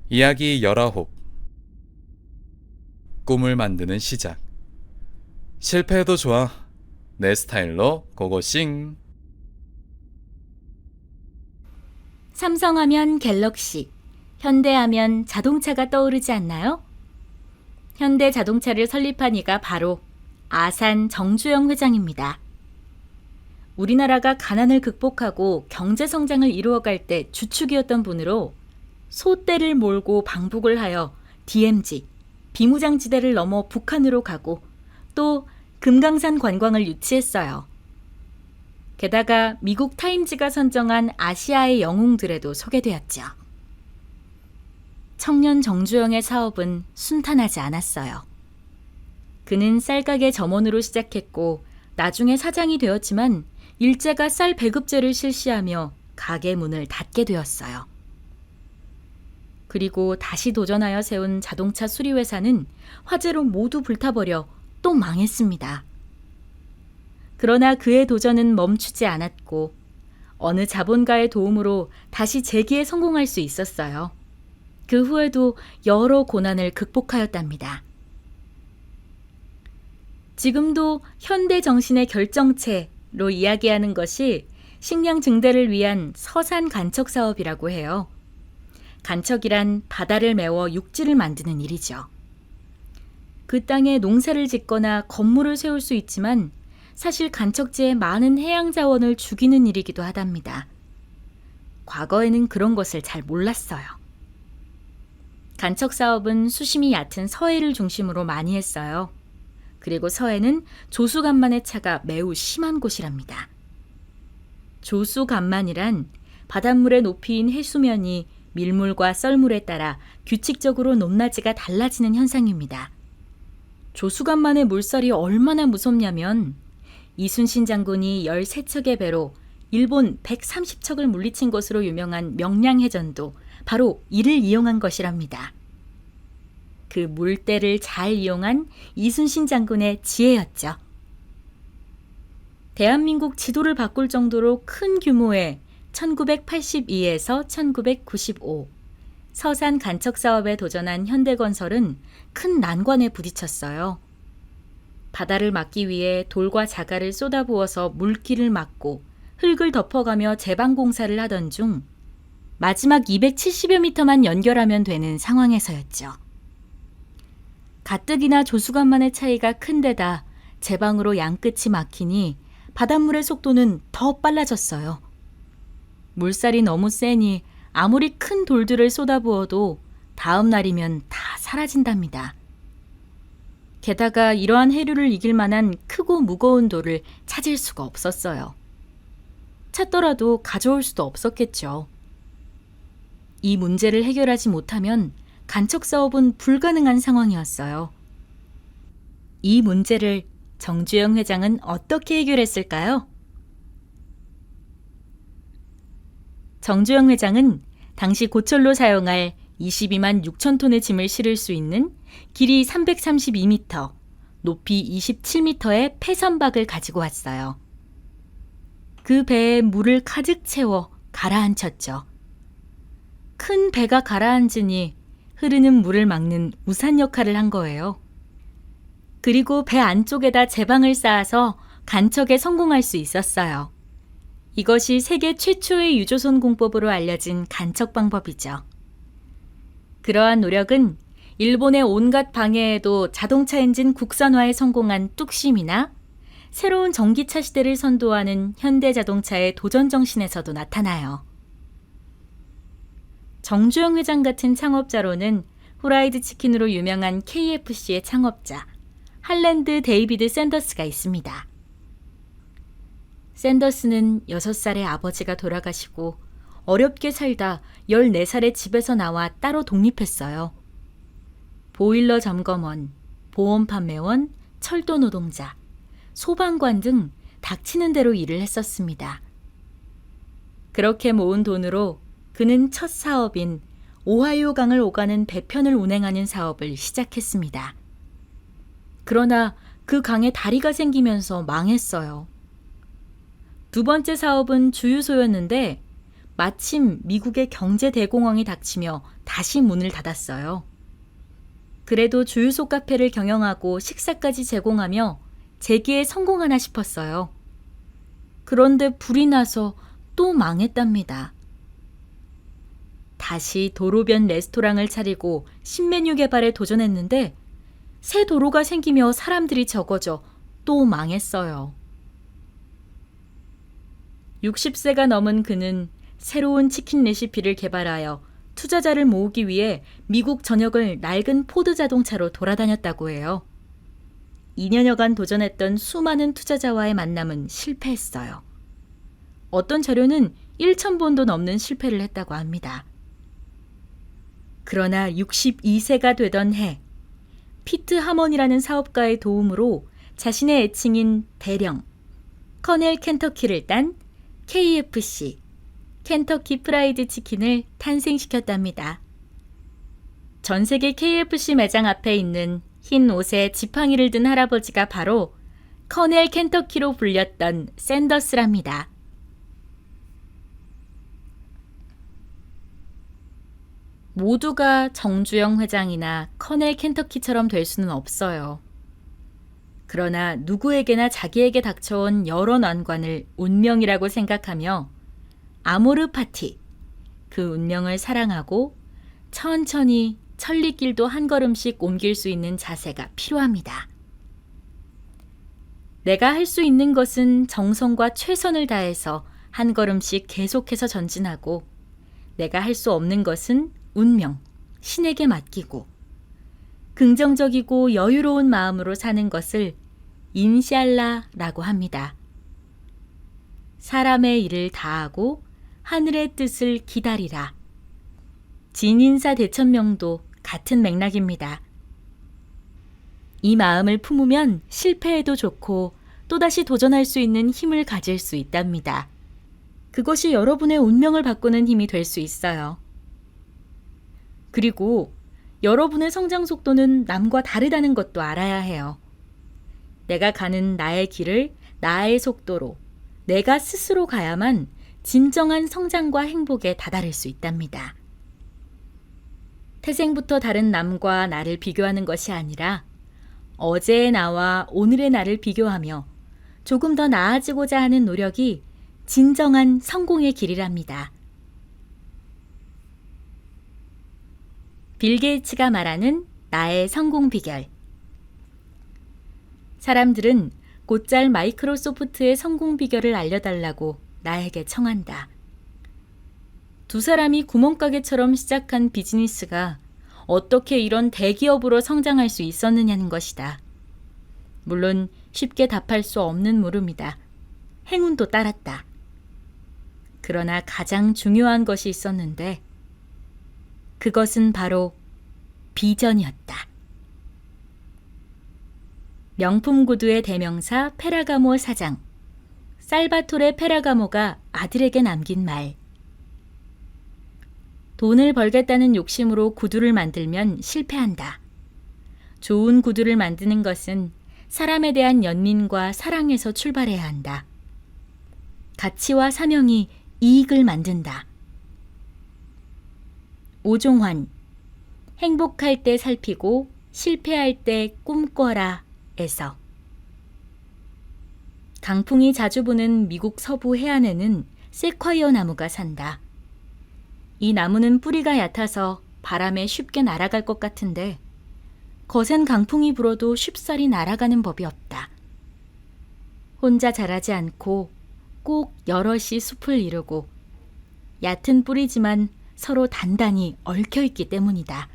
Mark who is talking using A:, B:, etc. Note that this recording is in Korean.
A: 이야기 19. 꿈을 만드는 시작. 실패해도 좋아. 내 스타일로 고고싱.
B: 삼성하면 갤럭시, 현대하면 자동차가 떠오르지 않나요? 현대자동차를 설립한 이가 바로 아산 정주영 회장입니다. 우리나라가 가난을 극복하고 경제성장을 이루어갈 때 주축이었던 분으로 소떼를 몰고 방북을 하여 DMZ, 비무장지대를 넘어 북한으로 가고 또 금강산 관광을 유치했어요. 게다가 미국 타임지가 선정한 아시아의 영웅들에도 소개되었죠. 청년 정주영의 사업은 순탄하지 않았어요. 그는 쌀가게 점원으로 시작했고 나중에 사장이 되었지만 일제가 쌀 배급제를 실시하며 가게 문을 닫게 되었어요. 그리고 다시 도전하여 세운 자동차 수리회사는 화재로 모두 불타버려 또 망했습니다. 그러나 그의 도전은 멈추지 않았고 어느 자본가의 도움으로 다시 재기에 성공할 수 있었어요. 그 후에도 여러 고난을 극복하였답니다. 지금도 현대 정신의 결정체로 이야기하는 것이 식량 증대를 위한 서산 간척 사업이라고 해요. 간척이란 바다를 메워 육지를 만드는 일이죠. 그 땅에 농사를 짓거나 건물을 세울 수 있지만 사실 간척지에 많은 해양 자원을 죽이는 일이기도 하답니다. 과거에는 그런 것을 잘 몰랐어요. 간척 사업은 수심이 얕은 서해를 중심으로 많이 했어요. 그리고 서해는 조수간만의 차가 매우 심한 곳이랍니다. 조수간만이란 바닷물의 높이인 해수면이 밀물과 썰물에 따라 규칙적으로 높낮이가 달라지는 현상입니다. 조수간만의 물살이 얼마나 무섭냐면 이순신 장군이 13척의 배로 일본 130척을 물리친 것으로 유명한 명량해전도 바로 이를 이용한 것이랍니다. 그 물때를 잘 이용한 이순신 장군의 지혜였죠. 대한민국 지도를 바꿀 정도로 큰 규모의 1982에서 1995 서산 간척 사업에 도전한 현대건설은 큰 난관에 부딪혔어요. 바다를 막기 위해 돌과 자갈을 쏟아부어서 물길을 막고 흙을 덮어가며 제방공사를 하던 중 마지막 270여 미터만 연결하면 되는 상황에서였죠. 가뜩이나 조수간만의 차이가 큰 데다 제방으로 양끝이 막히니 바닷물의 속도는 더 빨라졌어요. 물살이 너무 세니 아무리 큰 돌들을 쏟아부어도 다음 날이면 다 사라진답니다. 게다가 이러한 해류를 이길 만한 크고 무거운 돌을 찾을 수가 없었어요. 찾더라도 가져올 수도 없었겠죠. 이 문제를 해결하지 못하면 간척 사업은 불가능한 상황이었어요. 이 문제를 정주영 회장은 어떻게 해결했을까요? 정주영 회장은 당시 고철로 사용할 22만 6천 톤의 짐을 실을 수 있는 길이 332m, 높이 27m의 폐선박을 가지고 왔어요. 그 배에 물을 가득 채워 가라앉혔죠. 큰 배가 가라앉으니 흐르는 물을 막는 우산 역할을 한 거예요. 그리고 배 안쪽에다 제방을 쌓아서 간척에 성공할 수 있었어요. 이것이 세계 최초의 유조선 공법으로 알려진 간척 방법이죠. 그러한 노력은 일본의 온갖 방해에도 자동차 엔진 국산화에 성공한 뚝심이나 새로운 전기차 시대를 선도하는 현대자동차의 도전 정신에서도 나타나요. 정주영 회장 같은 창업자로는 후라이드 치킨으로 유명한 KFC의 창업자 할랜드 데이비드 샌더스가 있습니다. 샌더스는 6살의 아버지가 돌아가시고 어렵게 살다 14살에 집에서 나와 따로 독립했어요. 보일러 점검원, 보험 판매원, 철도 노동자, 소방관 등 닥치는 대로 일을 했었습니다. 그렇게 모은 돈으로 그는 첫 사업인 오하이오 강을 오가는 배편을 운행하는 사업을 시작했습니다. 그러나 그 강에 다리가 생기면서 망했어요. 두 번째 사업은 주유소였는데 마침 미국의 경제 대공황이 닥치며 다시 문을 닫았어요. 그래도 주유소 카페를 경영하고 식사까지 제공하며 재기에 성공하나 싶었어요. 그런데 불이 나서 또 망했답니다. 다시 도로변 레스토랑을 차리고 신메뉴 개발에 도전했는데 새 도로가 생기며 사람들이 적어져 또 망했어요. 60세가 넘은 그는 새로운 치킨 레시피를 개발하여 투자자를 모으기 위해 미국 전역을 낡은 포드 자동차로 돌아다녔다고 해요. 2년여간 도전했던 수많은 투자자와의 만남은 실패했어요. 어떤 자료는 1,000번도 넘는 실패를 했다고 합니다. 그러나 62세가 되던 해, 피트 하먼이라는 사업가의 도움으로 자신의 애칭인 대령, 커넬 켄터키를 딴 KFC, 켄터키 프라이드 치킨을 탄생시켰답니다. 전 세계 KFC 매장 앞에 있는 흰 옷에 지팡이를 든 할아버지가 바로 커넬 켄터키로 불렸던 샌더스랍니다. 모두가 정주영 회장이나 커넬 켄터키처럼 될 수는 없어요. 그러나 누구에게나 자기에게 닥쳐온 여러 난관을 운명이라고 생각하며 아모르 파티, 그 운명을 사랑하고 천천히 천리길도 한 걸음씩 옮길 수 있는 자세가 필요합니다. 내가 할 수 있는 것은 정성과 최선을 다해서 한 걸음씩 계속해서 전진하고 내가 할 수 없는 것은 운명, 신에게 맡기고 긍정적이고 여유로운 마음으로 사는 것을 인샬라라고 합니다. 사람의 일을 다하고 하늘의 뜻을 기다리라. 진인사 대천명도 같은 맥락입니다. 이 마음을 품으면 실패해도 좋고 또다시 도전할 수 있는 힘을 가질 수 있답니다. 그것이 여러분의 운명을 바꾸는 힘이 될 수 있어요. 그리고 여러분의 성장 속도는 남과 다르다는 것도 알아야 해요. 내가 가는 나의 길을 나의 속도로 내가 스스로 가야만 진정한 성장과 행복에 다다를 수 있답니다. 태생부터 다른 남과 나를 비교하는 것이 아니라 어제의 나와 오늘의 나를 비교하며 조금 더 나아지고자 하는 노력이 진정한 성공의 길이랍니다. 빌 게이츠가 말하는 나의 성공 비결. 사람들은 곧잘 마이크로소프트의 성공 비결을 알려달라고 나에게 청한다. 두 사람이 구멍가게처럼 시작한 비즈니스가 어떻게 이런 대기업으로 성장할 수 있었느냐는 것이다. 물론 쉽게 답할 수 없는 물음이다. 행운도 따랐다. 그러나 가장 중요한 것이 있었는데 그것은 바로 비전이었다. 명품 구두의 대명사 페라가모 사장, 살바토레 페라가모가 아들에게 남긴 말. 돈을 벌겠다는 욕심으로 구두를 만들면 실패한다. 좋은 구두를 만드는 것은 사람에 대한 연민과 사랑에서 출발해야 한다. 가치와 사명이 이익을 만든다. 오종환, 행복할 때 살피고 실패할 때 꿈꿔라 에서. 강풍이 자주 부는 미국 서부 해안에는 세콰이어 나무가 산다. 이 나무는 뿌리가 얕아서 바람에 쉽게 날아갈 것 같은데 거센 강풍이 불어도 쉽사리 날아가는 법이 없다. 혼자 자라지 않고 꼭 여럿이 숲을 이루고 얕은 뿌리지만 서로 단단히 얽혀있기 때문이다.